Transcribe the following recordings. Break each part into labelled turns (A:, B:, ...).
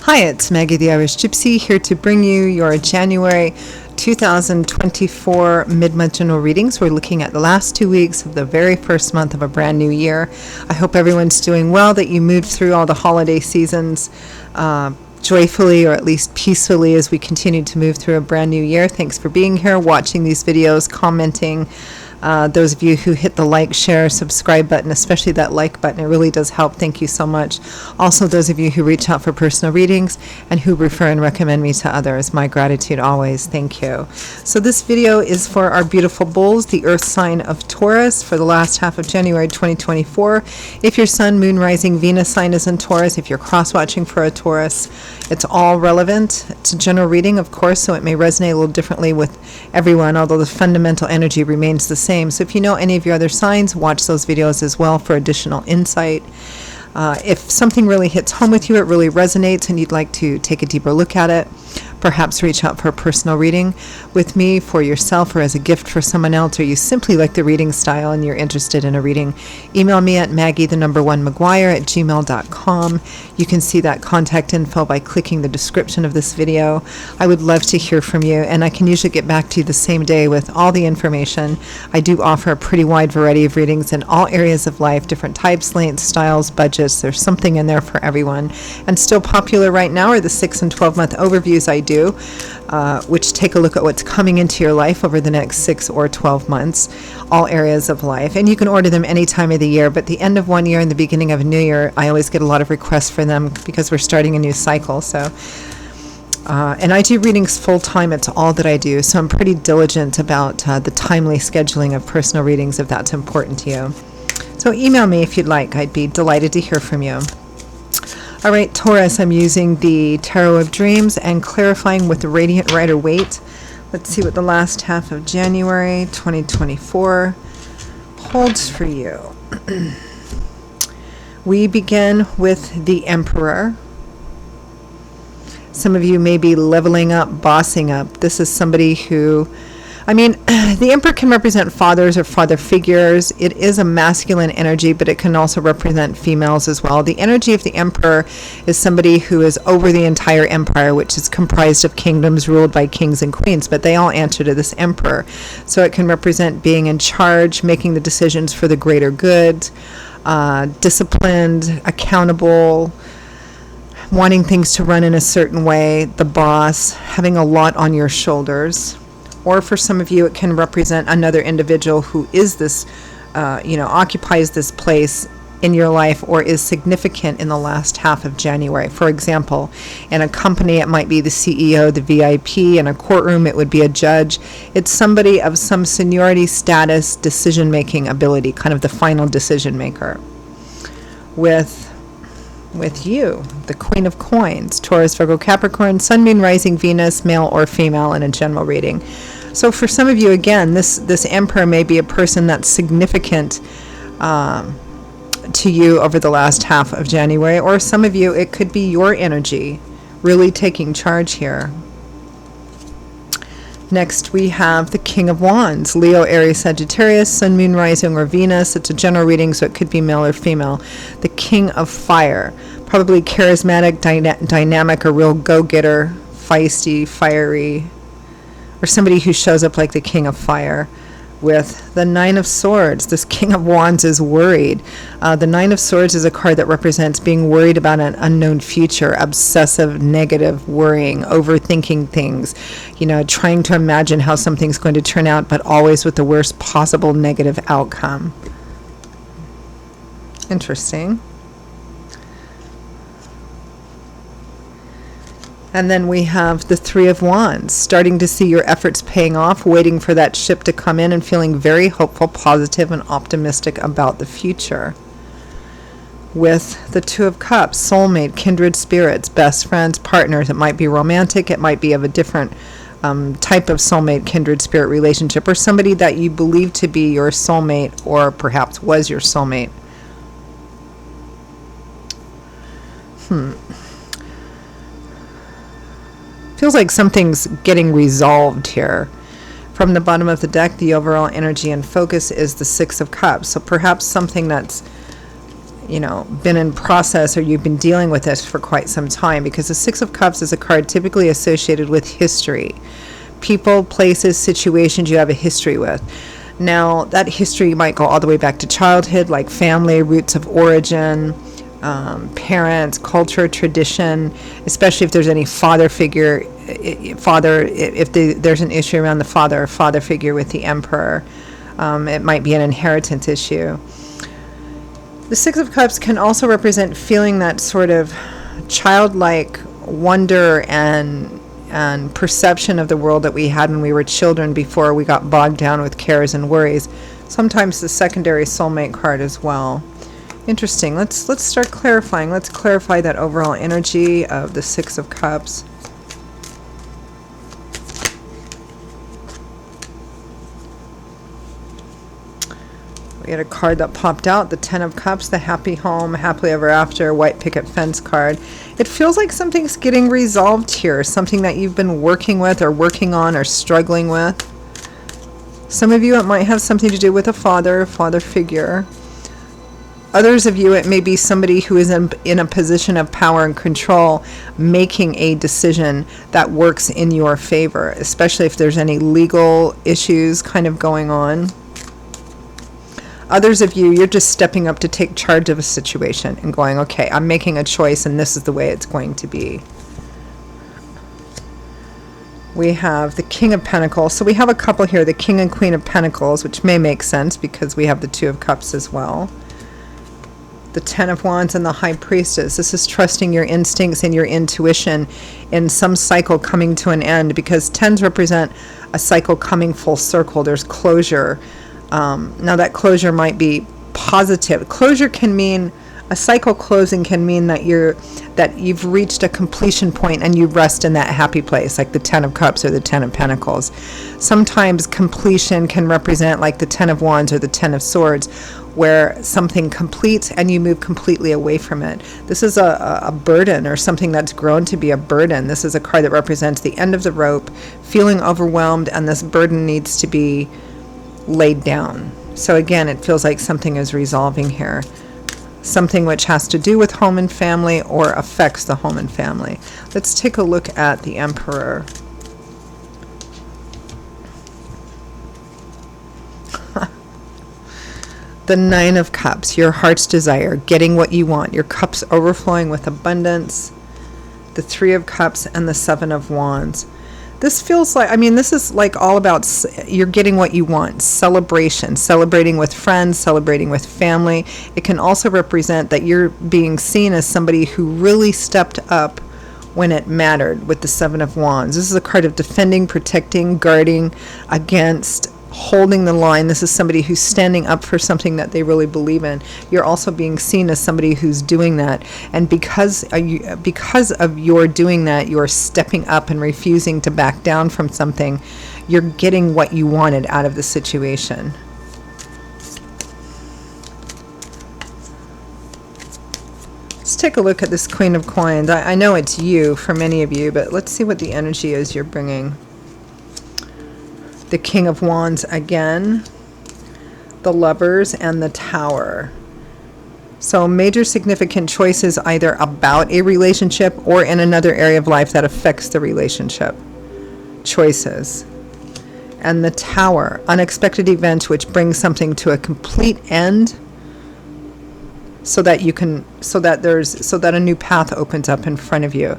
A: Hi, it's Maggie the Irish Gypsy here to bring you your January 2024 mid-month general readings. We're looking at the last 2 weeks of the very first month of a brand new year. I hope everyone's doing well, that you moved through all the holiday seasons joyfully, or at least peacefully, as we continue to move through a brand new year. Thanks for being here, watching these videos, commenting. Those of you who hit the like, share, subscribe button, especially that like button, it really does help. Thank you so much. Also, those of you who reach out for personal readings and who refer and recommend me to others, my gratitude always. Thank you. So this video is for our beautiful bulls, the earth sign of Taurus, for the last half of January 2024. If your sun, moon, rising, Venus sign is in Taurus, if you're cross-watching for a Taurus, it's all relevant. It's a general reading, of course, so it may resonate a little differently with everyone, although the fundamental energy remains the same. So if you know any of your other signs, watch those videos as well for additional insight. If something really hits home with you, it really resonates, and you'd like to take a deeper look at it, perhaps reach out for a personal reading with me for yourself or as a gift for someone else, or you simply like the reading style and you're interested in a reading, email me at maggie1maguire@gmail.com. You can see that contact info by clicking the description of this video. I would love to hear from you, and I can usually get back to you the same day with all the information. I do offer a pretty wide variety of readings in all areas of life, different types, lengths, styles, budgets. There's something in there for everyone. And still popular right now are the 6 and 12-month overviews I do, which take a look at what's coming into your life over the next 6 or 12 months, all areas of life. And you can order them any time of the year, but the end of one year and the beginning of a new year, I always get a lot of requests for them because we're starting a new cycle. So, and I do readings full time. It's all that I do. So I'm pretty diligent about the timely scheduling of personal readings if that's important to you. So email me if you'd like. I'd be delighted to hear from you. All right, Taurus, I'm using the Tarot of Dreams and clarifying with the Radiant Rider-Waite. Let's see what the last half of January 2024 holds for you. We begin with the Emperor. Some of you may be leveling up, bossing up. This is somebody who, the Emperor can represent fathers or father figures. It is a masculine energy, but it can also represent females as well. The energy of the Emperor is somebody who is over the entire empire, which is comprised of kingdoms ruled by kings and queens, but they all answer to this Emperor. So it can represent being in charge, making the decisions for the greater good, disciplined, accountable, wanting things to run in a certain way, the boss, having a lot on your shoulders. Or for some of you, it can represent another individual who is this, occupies this place in your life or is significant in the last half of January. For example, in a company, it might be the CEO, the VIP. In a courtroom, it would be a judge. It's somebody of some seniority, status, decision-making ability, kind of the final decision maker. With you, the Queen of Coins, Taurus, Virgo, Capricorn, Sun, Moon, Rising, Venus, male or female in a general reading. So for some of you, again, this Emperor may be a person that's significant to you over the last half of January, or some of you, it could be your energy really taking charge here. Next, we have the King of Wands, Leo, Aries, Sagittarius, Sun, Moon, Rising, or Venus. It's a general reading, so it could be male or female. The King of Fire, probably charismatic, dynamic, a real go-getter, feisty, fiery, or somebody who shows up like the King of Fire. With the Nine of Swords, this King of Wands is worried. The Nine of Swords is a card that represents being worried about an unknown future, obsessive, negative worrying, overthinking things, trying to imagine how something's going to turn out, but always with the worst possible negative outcome. Interesting. And then we have the Three of Wands, starting to see your efforts paying off, waiting for that ship to come in and feeling very hopeful, positive, and optimistic about the future. With the Two of Cups, soulmate, kindred spirits, best friends, partners. It might be romantic. It might be of a different type of soulmate, kindred spirit relationship, or somebody that you believe to be your soulmate or perhaps was your soulmate. Feels like something's getting resolved here. From the bottom of the deck, the overall energy and focus is the Six of Cups. So perhaps something that's been in process, or you've been dealing with this for quite some time, because the Six of Cups is a card typically associated with history. People, places, situations you have a history with. Now, that history might go all the way back to childhood, like family, roots of origin, parents, culture, tradition, especially if there's any father figure, if there's an issue around the father figure with the Emperor. It might be an inheritance issue. The Six of Cups can also represent feeling that sort of childlike wonder and perception of the world that we had when we were children before we got bogged down with cares and worries. Sometimes the secondary soulmate card as well. Interesting. Let's start clarifying. Let's clarify that overall energy of the Six of Cups. We had a card that popped out, the Ten of Cups, the happy home, happily ever after, white picket fence card. It feels like something's getting resolved here, something that you've been working with or working on or struggling with. Some of you, it might have something to do with a father figure. Others of you, it may be somebody who is in a position of power and control, making a decision that works in your favor, especially if there's any legal issues kind of going on. Others of you, you're just stepping up to take charge of a situation and going, okay, I'm making a choice and this is the way it's going to be. We have the King of Pentacles. So we have a couple here, the King and Queen of Pentacles, which may make sense because we have the Two of Cups as well. The Ten of Wands and the High Priestess. This is trusting your instincts and your intuition in some cycle coming to an end, because tens represent a cycle coming full circle. There's closure. Now that closure might be positive. Closure can mean, a cycle closing can mean that you've reached a completion point and you rest in that happy place, like the Ten of Cups or the Ten of Pentacles. Sometimes completion can represent like the Ten of Wands or the Ten of Swords, where something completes and you move completely away from it. This is a burden, or something that's grown to be a burden. This is a card that represents the end of the rope, feeling overwhelmed, and this burden needs to be laid down. So again, it feels like something is resolving here. Something which has to do with home and family or affects the home and family. Let's take a look at the Emperor. The Nine of Cups, your heart's desire, getting what you want, your cups overflowing with abundance. The Three of Cups and the Seven of Wands. This feels like, this is like all about you're getting what you want. Celebration, celebrating with friends, celebrating with family. It can also represent that you're being seen as somebody who really stepped up when it mattered with the Seven of Wands. This is a card of defending, protecting, guarding against, holding the line. This is somebody who's standing up for something that they really believe in. You're also being seen as somebody who's doing that. And because of your doing that, you're stepping up and refusing to back down from something. You're getting what you wanted out of the situation. Let's take a look at this Queen of Coins. I know it's you for many of you, but let's see what the energy is you're bringing. The King of Wands again, the Lovers, and the Tower. So major significant choices either about a relationship or in another area of life that affects the relationship. Choices. And the Tower, unexpected events which bring something to a complete end, so that a new path opens up in front of you.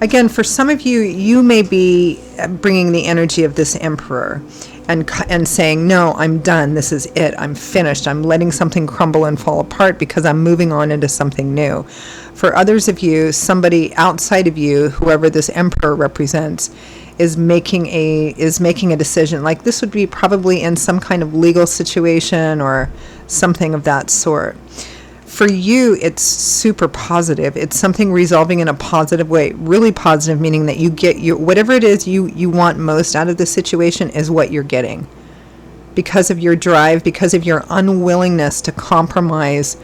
A: Again, for some of you, you may be bringing the energy of this Emperor and saying, no, I'm done. This is it. I'm finished. I'm letting something crumble and fall apart because I'm moving on into something new. For others of you, somebody outside of you, whoever this Emperor represents, is making a decision. Like this would be probably in some kind of legal situation or something of that sort. For you, it's super positive. It's something resolving in a positive way, really positive, meaning that you get whatever it is you want most out of the situation is what you're getting. Because of your drive, because of your unwillingness to compromise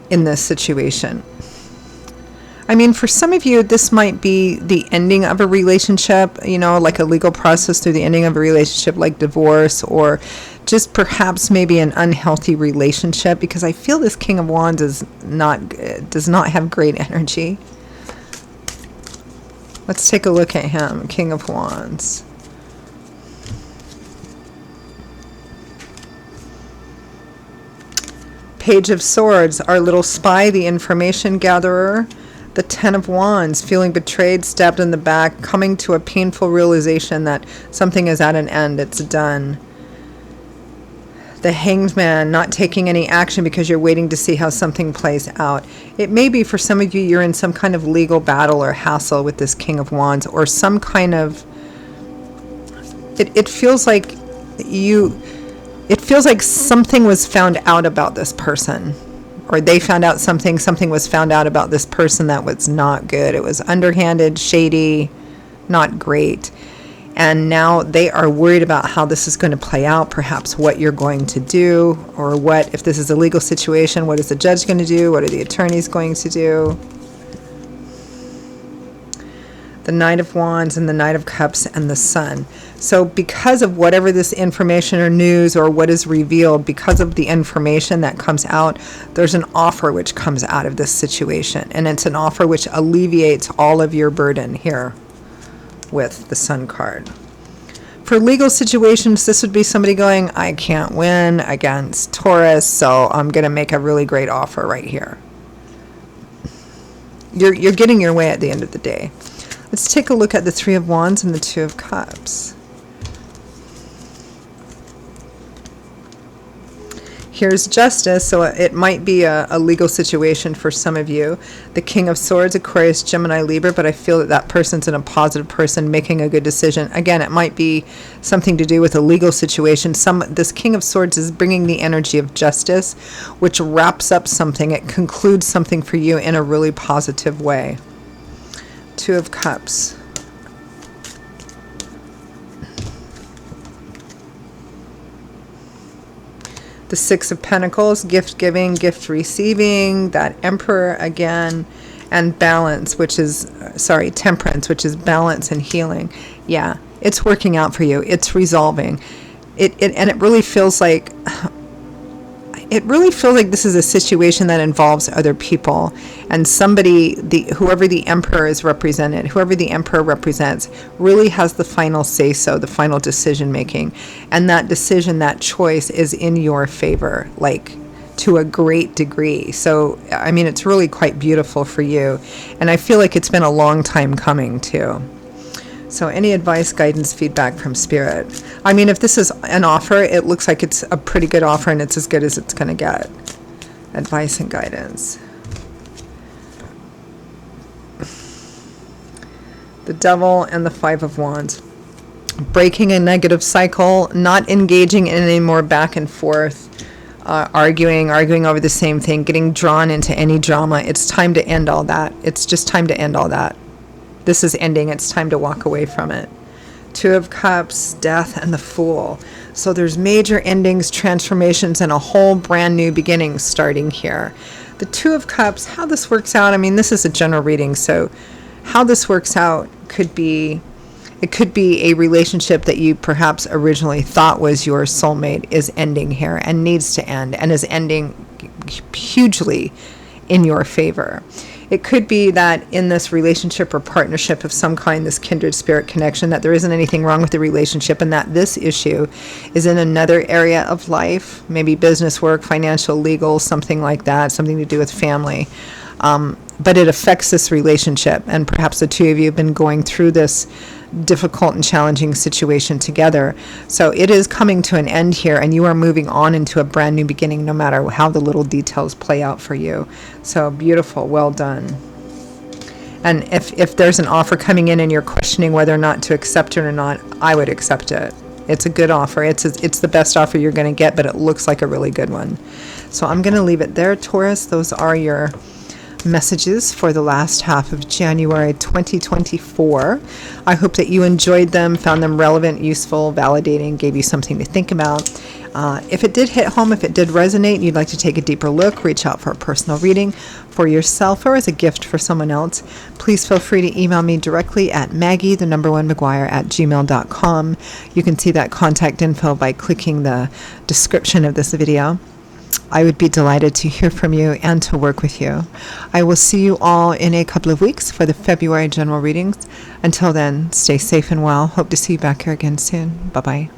A: in this situation. For some of you, this might be the ending of a relationship, like a legal process through the ending of a relationship, like divorce, or just perhaps maybe an unhealthy relationship, because I feel this King of Wands does not have great energy. Let's take a look at him, King of Wands. Page of Swords, our little spy, the information gatherer. The Ten of Wands, feeling betrayed, stabbed in the back, coming to a painful realization that something is at an end, it's done. The Hanged Man, not taking any action because you're waiting to see how something plays out. It may be for some of you, you're in some kind of legal battle or hassle with this King of Wands, or some kind of, it feels like something was found out about this person, or they found out something was found out about this person that was not good. It was underhanded, shady, not great. And now they are worried about how this is going to play out, perhaps what you're going to do, or what, if this is a legal situation, what is the judge going to do? What are the attorneys going to do? The Knight of Wands and the Knight of Cups and the Sun. So because of whatever this information or news or what is revealed, because of the information that comes out, there's an offer which comes out of this situation. And it's an offer which alleviates all of your burden here with the Sun card. For legal situations, this would be somebody going, I can't win against Taurus, so I'm going to make a really great offer right here. You're getting your way at the end of the day. Let's take a look at the Three of Wands and the Two of Cups. Here's justice, so it might be a legal situation for some of you. The King of Swords, Aquarius, Gemini, Libra, but I feel that person's in a positive person making a good decision. Again, it might be something to do with a legal situation. This King of Swords is bringing the energy of justice, which wraps up something. It concludes something for you in a really positive way. Two of Cups. The Six of Pentacles, gift giving, gift receiving, that Emperor again, and balance, which is, temperance, which is balance and healing. Yeah, it's working out for you. It's resolving. And it really feels like this is a situation that involves other people, and whoever the Emperor represents really has the final say so, the final decision making, and that decision, that choice is in your favor, like to a great degree. So I mean, it's really quite beautiful for you, and I feel like it's been a long time coming too. So any advice, guidance, feedback from Spirit? I mean, if this is an offer, it looks like it's a pretty good offer, and it's as good as it's going to get. Advice and guidance. The Devil and the Five of Wands. Breaking a negative cycle, not engaging in any more back and forth, arguing over the same thing, getting drawn into any drama. It's time to end all that. It's just time to end all that. This is ending. It's time to walk away from it. Two of Cups, Death, and the Fool. So there's major endings, transformations, and a whole brand new beginning starting here. The Two of Cups, how this works out, I mean, this is a general reading, so how this works out could be a relationship that you perhaps originally thought was your soulmate is ending here and needs to end, and is ending hugely in your favor. It could be that in this relationship or partnership of some kind, this kindred spirit connection, that there isn't anything wrong with the relationship, and that this issue is in another area of life, maybe business, work, financial, legal, something like that, something to do with family. But it affects this relationship, and perhaps the two of you have been going through this difficult and challenging situation together. So it is coming to an end here, and you are moving on into a brand new beginning, no matter how the little details play out for you. So beautiful, well done. And if there's an offer coming in and you're questioning whether or not to accept it or not, I would accept it. It's a good offer. It's the best offer you're going to get, but it looks like a really good one. So I'm going to leave it there, Taurus. Those are your messages for the last half of January 2024. I hope that you enjoyed them, found them relevant, useful, validating, gave you something to think about. If it did hit home, if it did resonate, and you'd like to take a deeper look, reach out for a personal reading for yourself or as a gift for someone else, please feel free to email me directly at maggie1mcguire@gmail.com. You can see that contact info by clicking the description of this video. I would be delighted to hear from you and to work with you. I will see you all in a couple of weeks for the February general readings. Until then, stay safe and well. Hope to see you back here again soon. Bye-bye.